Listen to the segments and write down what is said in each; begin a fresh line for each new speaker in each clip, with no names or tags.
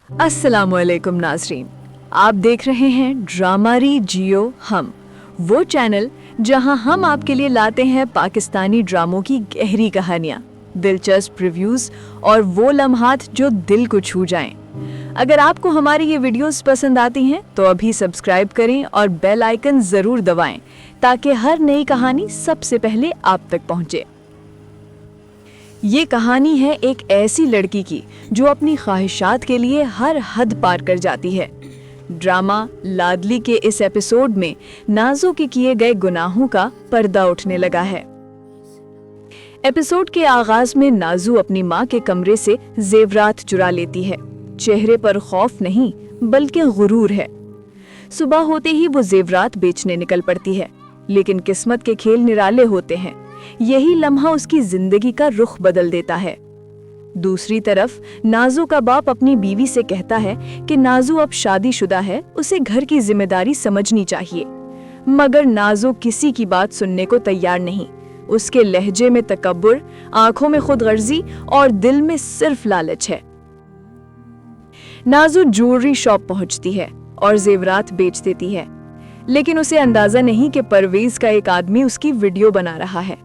अस्सलामुअलैकुम नाज़रीन, आप देख रहे हैं ड्रामारी जियो हम, वो चैनल जहां हम आपके लिए लाते हैं पाकिस्तानी ड्रामों की गहरी कहानियां, दिलचस्प रिव्यूज और वो लम्हात जो दिल को छू जाएं। अगर आपको हमारी ये वीडियोस पसंद आती हैं तो अभी सब्सक्राइब करें और बेल आइकन जरूर दबाएं ताकि हर नई कहानी सबसे पहले आप तक पहुंचे। ये कहानी है एक ऐसी लड़की की जो अपनी ख्वाहिशात के लिए हर हद पार कर जाती है। ड्रामा लाडली के इस एपिसोड में नाज़ो के किए गए गुनाहों का पर्दा उठने लगा है। एपिसोड के आगाज में नाज़ो अपनी माँ के कमरे से जेवरात चुरा लेती है। चेहरे पर खौफ नहीं बल्कि गुरूर है। सुबह होते ही वो जेवरात बेचने निकल पड़ती है, लेकिन किस्मत के खेल निराले होते हैं। यही लम्हा उसकी जिंदगी का रुख बदल देता है। दूसरी तरफ नाज़ो का बाप अपनी बीवी से कहता है कि नाज़ो अब शादीशुदा है, उसे घर की जिम्मेदारी समझनी चाहिए। मगर नाज़ो किसी की बात सुनने को तैयार नहीं। उसके लहजे में तकब्बुर, आंखों में खुदगर्जी और दिल में सिर्फ लालच है। नाज़ो ज्वेलरी शॉप पहुंचती है और जेवरात बेच देती है, लेकिन उसे अंदाजा नहीं कि परवेज का एक आदमी उसकी वीडियो बना रहा है।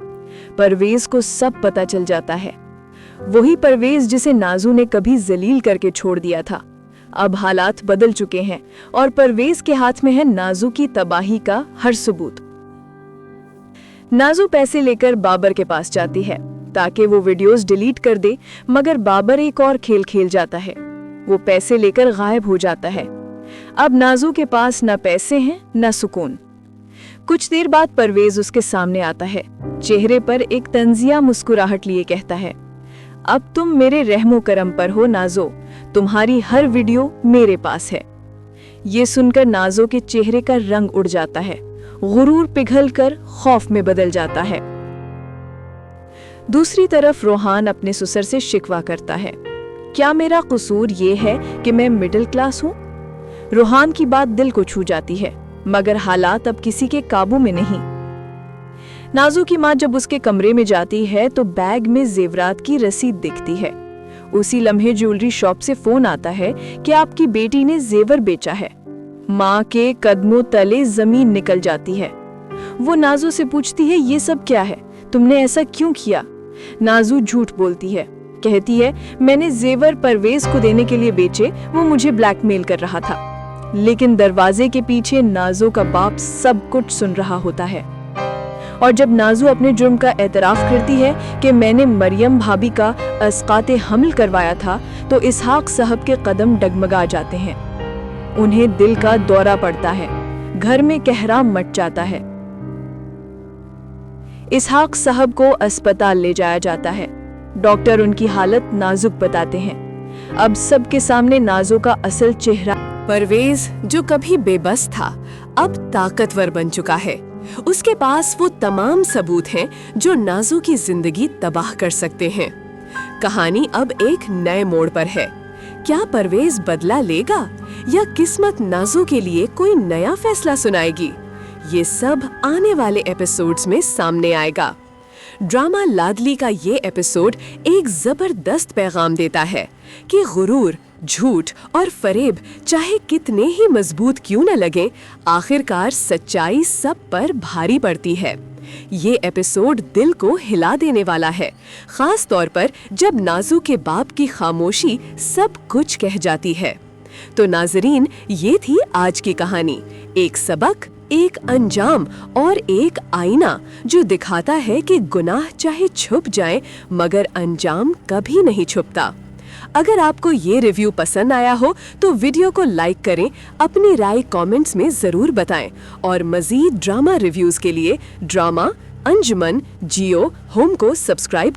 परवेज को सब पता चल जाता है। वही परवेज जिसे नाज़ो ने कभी जलील करके छोड़ दिया था। अब हालात बदल चुके हैं और परवेज के हाथ में है नाज़ो की तबाही का हर सबूत। नाज़ो पैसे लेकर बाबर के पास जाती है ताकि वो वीडियोस डिलीट कर दे, मगर बाबर एक और खेल खेल जाता है। वो पैसे लेकर गायब हो जाता है। अब नाज़ो के पास न पैसे हैं न सुकून। कुछ देर बाद परवेज उसके सामने आता है। चेहरे पर एक तंजिया मुस्कुराहट लिए कहता है, अब तुम मेरे रहमो करम पर हो नाज़ो, तुम्हारी हर वीडियो मेरे पास है। ये सुनकर नाज़ो के चेहरे का रंग उड़ जाता है। गुरूर पिघलकर खौफ में बदल जाता है। दूसरी तरफ रोहान अपने ससुर से शिकवा करता है, क्या मेरा कसूर ये है कि मैं मिडिल क्लास हूँ? रोहान की बात दिल को छू जाती है, मगर हालात अब किसी के काबू में नहीं। नाज़ो की माँ जब उसके कमरे में जाती है तो बैग में जेवरात की रसीद दिखती है। उसी लम्हे ज्वेलरी शॉप से फोन आता है कि आपकी बेटी ने जेवर बेचा है। माँ के कदमों तले जमीन निकल जाती है। वो नाज़ो से पूछती है, ये सब क्या है? तुमने ऐसा क्यों किया? नाज़ो झूठ बोलती है, कहती है मैंने जेवर परवेज को देने के लिए बेचे, वो मुझे ब्लैकमेल कर रहा था। लेकिन दरवाजे के पीछे नाज़ो का बाप सब कुछ सुन रहा होता है। और जब नाज़ो अपने जुर्म का एतराफ करती है कि मैंने मरियम भाभी का अस्काते हमल करवाया था, तो इसहाक साहब के कदम डगमगा जाते हैं। उन्हें दिल का दौरा पड़ता है। घर में कहराम मच जाता है। इसहाक साहब को अस्पताल ले जाया जाता है। डॉक्टर उनकी हालत नाजुक बताते हैं। अब सबके सामने नाज़ो का असल चेहरा, परवेज जो कभी बेबस था अब ताकतवर बन चुका है। उसके पास वो तमाम सबूत हैं जो नाज़ो की जिंदगी तबाह कर सकते हैं। कहानी अब एक नए मोड़ पर है। क्या परवेज बदला लेगा या किस्मत नाज़ो के लिए कोई नया फैसला सुनाएगी? ये सब आने वाले एपिसोड्स में सामने आएगा। ड्रामा लाडली का ये एपिसोड एक जबरदस्त पैगाम देता है कि गुरूर, झूठ और फरेब चाहे कितने ही मजबूत क्यों न लगे, आखिरकार सच्चाई सब पर भारी पड़ती है। ये एपिसोड दिल को हिला देने वाला है, खास तौर पर जब नाज़ो के बाप की खामोशी सब कुछ कह जाती है। तो नाजरीन, ये थी आज की कहानी। एक सबक, एक अंजाम और एक आईना जो दिखाता है कि गुनाह चाहे छुप जाए मगर अंजाम कभी नहीं छुपता। अगर आपको ये रिव्यू पसंद आया हो तो वीडियो को लाइक करें, अपनी राय कमेंट्स में जरूर बताएं और मजीद ड्रामा रिव्यूज के लिए ड्रामा अंजुमन जियो होम को सब्सक्राइब